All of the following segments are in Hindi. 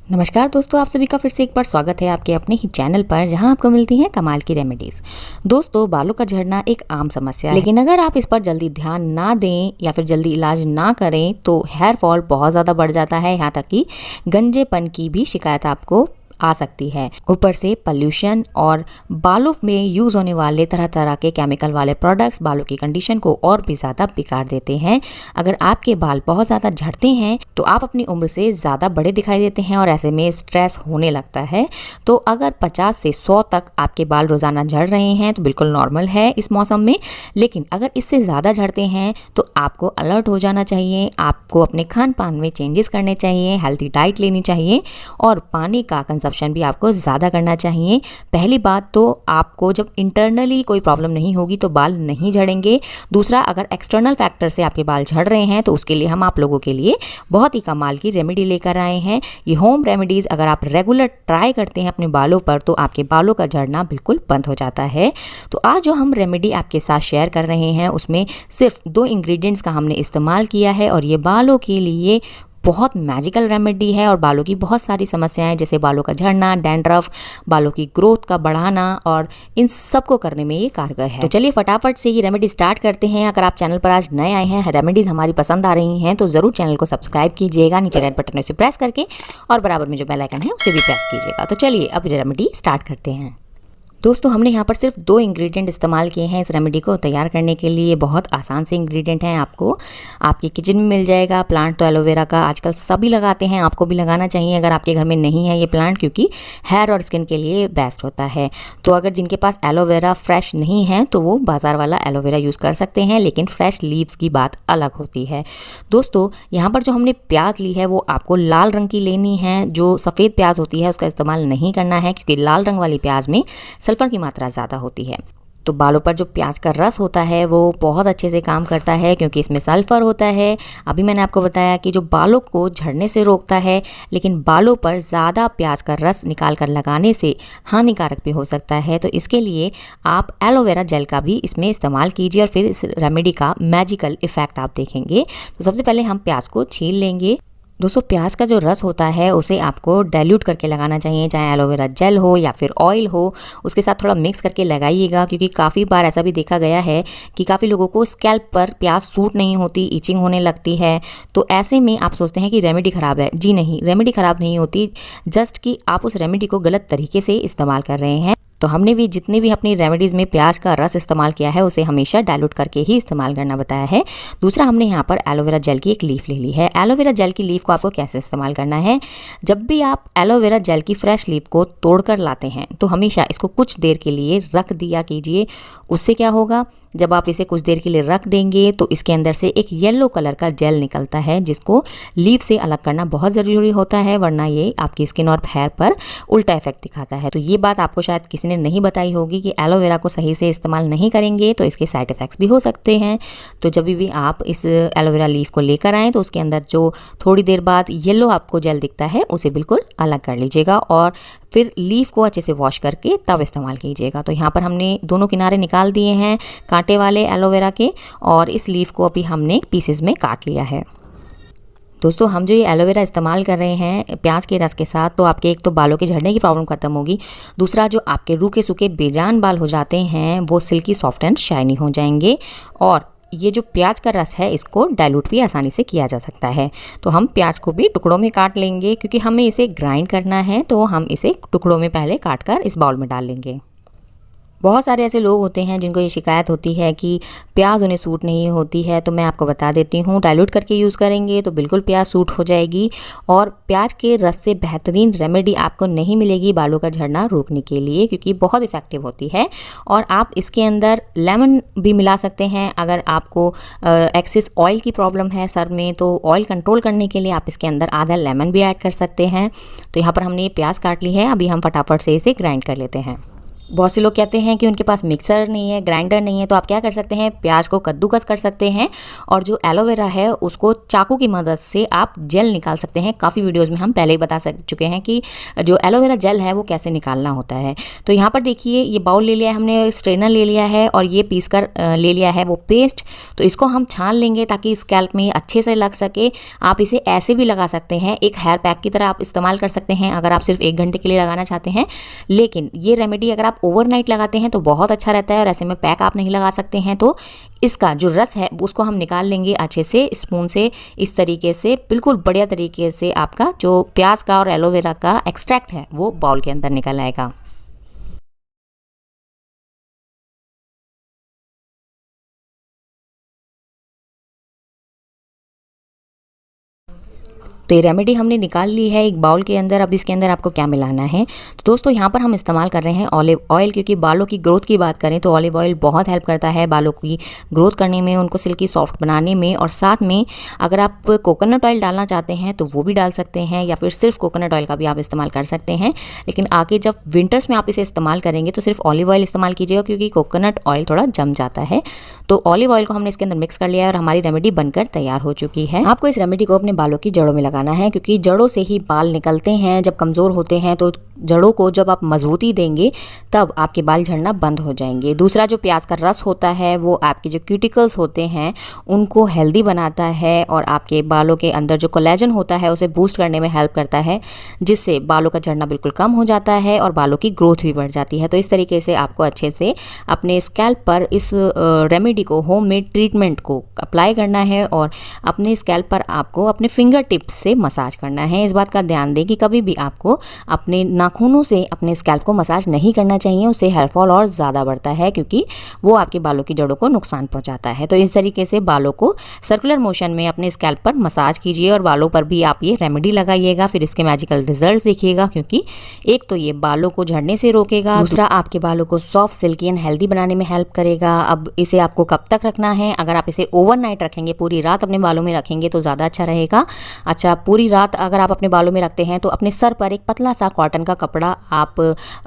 नमस्कार दोस्तों, आप सभी का फिर से एक बार स्वागत है आपके अपने ही चैनल पर, जहां आपको मिलती हैं कमाल की रेमेडीज़। दोस्तों, बालों का झड़ना एक आम समस्या है, लेकिन अगर आप इस पर जल्दी ध्यान ना दें या फिर जल्दी इलाज ना करें तो हेयर फॉल बहुत ज़्यादा बढ़ जाता है। यहाँ तक कि गंजेपन की भी शिकायत आपको आ सकती है। ऊपर से पॉल्यूशन और बालों में यूज़ होने वाले तरह तरह के केमिकल वाले प्रोडक्ट्स बालों की कंडीशन को और भी ज़्यादा बिगाड़ देते हैं। अगर आपके बाल बहुत ज़्यादा झड़ते हैं तो आप अपनी उम्र से ज़्यादा बड़े दिखाई देते हैं और ऐसे में स्ट्रेस होने लगता है। तो अगर 50 से 100 तक आपके बाल रोज़ाना झड़ रहे हैं तो बिल्कुल नॉर्मल है इस मौसम में, लेकिन अगर इससे ज़्यादा झड़ते हैं तो आपको अलर्ट हो जाना चाहिए। आपको अपने खान पान में चेंजेस करने चाहिए, हेल्थी डाइट लेनी चाहिए और पानी का कंजप्शन भी आपको ज़्यादा करना चाहिए। पहली बात तो आपको जब इंटरनली कोई प्रॉब्लम नहीं होगी तो बाल नहीं झड़ेंगे। दूसरा, अगर एक्सटर्नल फैक्टर से आपके बाल झड़ रहे हैं तो उसके लिए हम आप लोगों के लिए बहुत ही कमाल की रेमेडी लेकर आए हैं। ये होम रेमेडीज़ अगर आप रेगुलर ट्राई करते हैं अपने बालों पर तो आपके बालों का झड़ना बिल्कुल बंद हो जाता है। तो आज जो हम रेमेडी आपके साथ शेयर कर रहे हैं उसमें सिर्फ 2 इंग्रेडिएंट्स का हमने इस्तेमाल किया है और ये बालों के लिए बहुत मैजिकल रेमेडी है और बालों की बहुत सारी समस्याएं जैसे बालों का झड़ना, डैंड्रफ, बालों की ग्रोथ का बढ़ाना और इन सब को करने में ये कारगर है। तो चलिए फटाफट से ये रेमेडी स्टार्ट करते हैं। अगर आप चैनल पर आज नए आए हैं, रेमेडीज़ हमारी पसंद आ रही हैं तो ज़रूर चैनल को सब्सक्राइब कीजिएगा, नीचे रेड बटन से प्रेस करके और बराबर में जो बेल आइकन है उसे भी प्रेस कीजिएगा। तो चलिए अब रेमेडी स्टार्ट करते हैं। दोस्तों, हमने यहाँ पर सिर्फ 2 इंग्रेडिएंट इस्तेमाल किए हैं इस रेमेडी को तैयार करने के लिए। बहुत आसान से इंग्रेडिएंट हैं, आपको आपके किचन में मिल जाएगा। प्लांट तो एलोवेरा का आजकल सभी लगाते हैं, आपको भी लगाना चाहिए अगर आपके घर में नहीं है ये प्लांट, क्योंकि हेयर और स्किन के लिए बेस्ट होता है। तो अगर जिनके पास एलोवेरा फ्रेश नहीं है तो वो बाज़ार वाला एलोवेरा यूज़ कर सकते हैं, लेकिन फ्रेश लीव्स की बात अलग होती है। दोस्तों, यहाँ पर जो हमने प्याज ली है वो आपको लाल रंग की लेनी है। जो सफ़ेद प्याज होती है उसका इस्तेमाल नहीं करना है, क्योंकि लाल रंग वाली प्याज में सल्फर की मात्रा ज़्यादा होती है। तो बालों पर जो प्याज का रस होता है वो बहुत अच्छे से काम करता है, क्योंकि इसमें सल्फर होता है। अभी मैंने आपको बताया कि जो बालों को झड़ने से रोकता है, लेकिन बालों पर ज़्यादा प्याज का रस निकाल कर लगाने से हानिकारक भी हो सकता है। तो इसके लिए आप एलोवेरा जेल का भी इसमें इस्तेमाल कीजिए और फिर इस रेमेडी का मैजिकल इफ़ेक्ट आप देखेंगे। तो सबसे पहले हम प्याज को छील लेंगे। दोस्तों, प्याज का जो रस होता है उसे आपको डाइल्यूट करके लगाना चाहिए, चाहे एलोवेरा जेल हो या फिर ऑयल हो, उसके साथ थोड़ा मिक्स करके लगाइएगा। क्योंकि काफ़ी बार ऐसा भी देखा गया है कि काफ़ी लोगों को स्कैल्प पर प्याज सूट नहीं होती, इचिंग होने लगती है। तो ऐसे में आप सोचते हैं कि रेमेडी ख़राब है। जी नहीं, रेमेडी ख़राब नहीं होती, जस्ट कि आप उस रेमेडी को गलत तरीके से इस्तेमाल कर रहे हैं। तो हमने भी जितने भी अपनी रेमेडीज़ में प्याज का रस इस्तेमाल किया है उसे हमेशा डाइल्यूट करके ही इस्तेमाल करना बताया है। दूसरा, हमने यहाँ पर एलोवेरा जेल की एक लीफ ले ली है। एलोवेरा जेल की लीफ को आपको कैसे इस्तेमाल करना है, जब भी आप एलोवेरा जेल की फ्रेश लीफ को तोड़कर लाते हैं तो हमेशा इसको कुछ देर के लिए रख दिया कीजिए। उससे क्या होगा, जब आप इसे कुछ देर के लिए रख देंगे तो इसके अंदर से एक येलो कलर का जेल निकलता है, जिसको लीफ से अलग करना बहुत ज़रूरी होता है, वरना ये आपकी स्किन और हेयर पर उल्टा इफेक्ट दिखाता है। तो ये बात आपको शायद किसी ने नहीं बताई होगी कि एलोवेरा को सही से इस्तेमाल नहीं करेंगे तो इसके साइड इफ़ेक्ट्स भी हो सकते हैं। तो जब भी आप इस एलोवेरा लीफ को लेकर आएँ तो उसके अंदर जो थोड़ी देर बाद येलो आपको जेल दिखता है उसे बिल्कुल अलग कर लीजिएगा और फिर लीफ को अच्छे से वॉश करके तब इस्तेमाल कीजिएगा। तो यहाँ पर हमने दोनों किनारे निकाल दिए हैं कांटे वाले एलोवेरा के, और इस लीफ को अभी हमने पीसेस में काट लिया है। दोस्तों, हम जो ये एलोवेरा इस्तेमाल कर रहे हैं प्याज के रस के साथ, तो आपके एक तो बालों के झड़ने की प्रॉब्लम खत्म होगी, दूसरा जो आपके रूखे सूखे बेजान बाल हो जाते हैं वो सिल्की सॉफ्ट एंड शाइनी हो जाएंगे। और ये जो प्याज का रस है इसको डाइल्यूट भी आसानी से किया जा सकता है। तो हम प्याज को भी टुकड़ों में काट लेंगे, क्योंकि हमें इसे ग्राइंड करना है, तो हम इसे टुकड़ों में पहले काट कर इस बाउल में डाल लेंगे। बहुत सारे ऐसे लोग होते हैं जिनको ये शिकायत होती है कि प्याज उन्हें सूट नहीं होती है, तो मैं आपको बता देती हूँ, डाइल्यूट करके यूज़ करेंगे तो बिल्कुल प्याज सूट हो जाएगी। और प्याज के रस से बेहतरीन रेमेडी आपको नहीं मिलेगी बालों का झड़ना रोकने के लिए, क्योंकि बहुत इफ़ेक्टिव होती है। और आप इसके अंदर लेमन भी मिला सकते हैं। अगर आपको एक्सेस ऑयल की प्रॉब्लम है सर में तो ऑयल कंट्रोल करने के लिए आप इसके अंदर आधा लेमन भी ऐड कर सकते हैं। तो यहाँ पर हमने ये प्याज काट ली है, अभी हम फटाफट से इसे ग्राइंड कर लेते हैं। बहुत से लोग कहते हैं कि उनके पास मिक्सर नहीं है, ग्राइंडर नहीं है, तो आप क्या कर सकते हैं, प्याज को कद्दूकस कर सकते हैं और जो एलोवेरा है उसको चाकू की मदद से आप जेल निकाल सकते हैं। काफ़ी वीडियोस में हम पहले ही बता चुके हैं कि जो एलोवेरा जेल है वो कैसे निकालना होता है। तो यहाँ पर देखिए ये बाउल ले लिया है हमने, स्ट्रेनर ले लिया है और ये पीस कर ले लिया है वो पेस्ट। तो इसको हम छान लेंगे ताकि स्कैल्प में अच्छे से लग सके। आप इसे ऐसे भी लगा सकते हैं, एक हेयर पैक की तरह आप इस्तेमाल कर सकते हैं अगर आप सिर्फ 1 घंटे के लिए लगाना चाहते हैं। लेकिन ये रेमेडी अगर आप ओवरनाइट लगाते हैं तो बहुत अच्छा रहता है और ऐसे में पैक आप नहीं लगा सकते हैं। तो इसका जो रस है उसको हम निकाल लेंगे अच्छे से स्पून से, इस तरीके से बिल्कुल बढ़िया तरीके से आपका जो प्याज का और एलोवेरा का एक्सट्रैक्ट है वो बाउल के अंदर निकल आएगा। तो ये रेमेडी हमने निकाल ली है एक बाउल के अंदर। अब इसके अंदर आपको क्या मिलाना है, तो दोस्तों यहाँ पर हम इस्तेमाल कर रहे हैं ऑलिव ऑयल, क्योंकि बालों की ग्रोथ की बात करें तो ऑलिव ऑयल बहुत हेल्प करता है बालों की ग्रोथ करने में, उनको सिल्की सॉफ्ट बनाने में। और साथ में अगर आप कोकोनट ऑयल डालना चाहते हैं तो वो भी डाल सकते हैं, या फिर सिर्फ कोकोनट ऑयल का भी आप इस्तेमाल कर सकते हैं। लेकिन आगे जब विंटर्स में आप इसे इस्तेमाल करेंगे तो सिर्फ ऑलिव ऑयल इस्तेमाल कीजिएगा, क्योंकि कोकोनट ऑयल थोड़ा जम जाता है। तो ऑलिव ऑयल को हमने इसके अंदर मिक्स कर लिया है और हमारी रेमेडी बनकर तैयार हो चुकी है। आपको इस रेमेडी को अपने बालों की जड़ों में लगाना है, क्योंकि जड़ों से ही बाल निकलते हैं। जब कमज़ोर होते हैं तो जड़ों को जब आप मजबूती देंगे तब आपके बाल झड़ना बंद हो जाएंगे। दूसरा जो प्याज का रस होता है वो आपके जो क्यूटिकल्स होते हैं उनको हेल्दी बनाता है और आपके बालों के अंदर जो कोलेजन होता है उसे बूस्ट करने में हेल्प करता है, जिससे बालों का झड़ना बिल्कुल कम हो जाता है और बालों की ग्रोथ भी बढ़ जाती है। तो इस तरीके से आपको अच्छे से अपने स्कैल्प पर इस रेमेडी को, होममेड ट्रीटमेंट को अप्लाई करना है और अपने स्कैल्प पर आपको अपने फिंगर टिप्स से मसाज करना है। इस बात का ध्यान दें कि कभी भी आपको अपने नाखूनों से अपने स्कैल्प को मसाज नहीं करना चाहिए, उससे हेयर फॉल और ज़्यादा बढ़ता है, क्योंकि वो आपके बालों की जड़ों को नुकसान पहुंचाता है। तो इस तरीके से बालों को सर्कुलर मोशन में अपने स्कैल्प पर मसाज कीजिए और बालों पर भी आप ये रेमेडी लगाइएगा, फिर इसके मैजिकल रिजल्ट देखिएगा। क्योंकि एक तो ये बालों को झड़ने से रोकेगा, दूसरा आपके बालों को सॉफ्ट, सिल्की एंड हेल्दी बनाने में हेल्प करेगा। अब इसे आपको कब तक रखना है, अगर आप इसे ओवरनाइट रखेंगे, पूरी रात अपने बालों में रखेंगे तो ज़्यादा अच्छा रहेगा। अच्छा, पूरी रात अगर आप अपने बालों में रखते हैं तो अपने सर पर एक पतला सा कॉटन का कपड़ा आप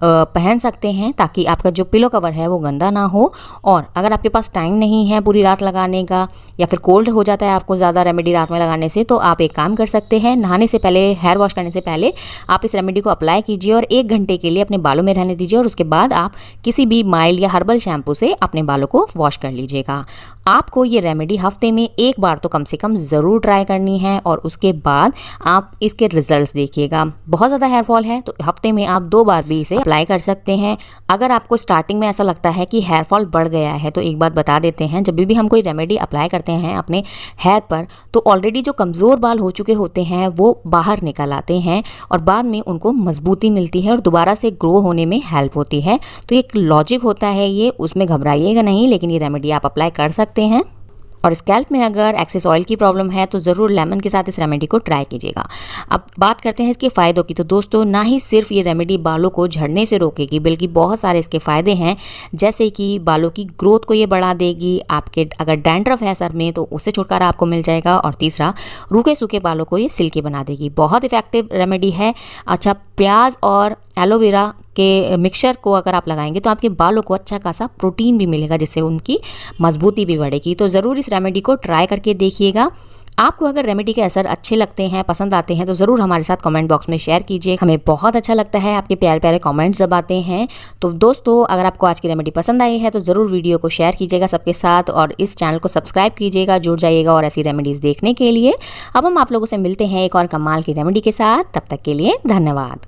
पहन सकते हैं, ताकि आपका जो पिलो कवर है वो गंदा ना हो। और अगर आपके पास टाइम नहीं है पूरी रात लगाने का, या फिर कोल्ड हो जाता है आपको ज़्यादा रेमेडी रात में लगाने से, तो आप एक काम कर सकते हैं, नहाने से पहले, हेयर वॉश करने से पहले आप इस रेमेडी को अप्लाई कीजिए और 1 घंटे के लिए अपने बालों में रहने दीजिए और उसके बाद आप किसी भी माइल्ड या हर्बल शैम्पू से अपने बालों को वॉश कर लीजिएगा। आपको ये रेमेडी हफ्ते में 1 बार तो कम से कम ज़रूर ट्राई करनी है और उसके बाद आप इसके रिजल्ट्स देखिएगा। बहुत ज़्यादा हेयर फॉल है तो हफ्ते में आप 2 बार भी इसे अप्लाई कर सकते हैं। अगर आपको स्टार्टिंग में ऐसा लगता है कि हेयर फॉल बढ़ गया है तो एक बात बता देते हैं, जब भी हम कोई रेमेडी अप्लाई करते हैं अपने हेयर पर तो ऑलरेडी जो कमज़ोर बाल हो चुके होते हैं वो बाहर निकल आते हैं और बाद में उनको मजबूती मिलती है और दोबारा से ग्रो होने में हेल्प होती है। तो एक लॉजिक होता है ये, उसमें घबराइएगा नहीं, लेकिन ये रेमेडी आप अप्लाई कर सकते हैं। और स्कैल्प में अगर एक्सेस ऑयल की प्रॉब्लम है तो ज़रूर लेमन के साथ इस रेमेडी को ट्राई कीजिएगा। अब बात करते हैं इसके फ़ायदों की। तो दोस्तों, ना ही सिर्फ ये रेमेडी बालों को झड़ने से रोकेगी, बल्कि बहुत सारे इसके फ़ायदे हैं, जैसे कि बालों की ग्रोथ को ये बढ़ा देगी, आपके अगर डैंड्रफ है सर में तो उससे छुटकारा आपको मिल जाएगा, और तीसरा, रूखे सूखे बालों को ये सिल्की बना देगी। बहुत इफेक्टिव रेमेडी है। अच्छा, प्याज और एलोवेरा के मिक्सचर को अगर आप लगाएंगे तो आपके बालों को अच्छा खासा प्रोटीन भी मिलेगा, जिससे उनकी मजबूती भी बढ़ेगी। तो ज़रूर इस रेमेडी को ट्राई करके देखिएगा। आपको अगर रेमेडी के असर अच्छे लगते हैं, पसंद आते हैं, तो ज़रूर हमारे साथ कमेंट बॉक्स में शेयर कीजिए। हमें बहुत अच्छा लगता है आपके प्यारे प्यारे कमेंट्स जब आते हैं। तो दोस्तों, अगर आपको आज की रेमेडी पसंद आई है तो ज़रूर वीडियो को शेयर कीजिएगा सबके साथ और इस चैनल को सब्सक्राइब कीजिएगा, जुड़ जाइएगा और ऐसी रेमेडीज़ देखने के लिए। अब हम आप लोगों से मिलते हैं एक और कमाल की रेमेडी के साथ। तब तक के लिए धन्यवाद।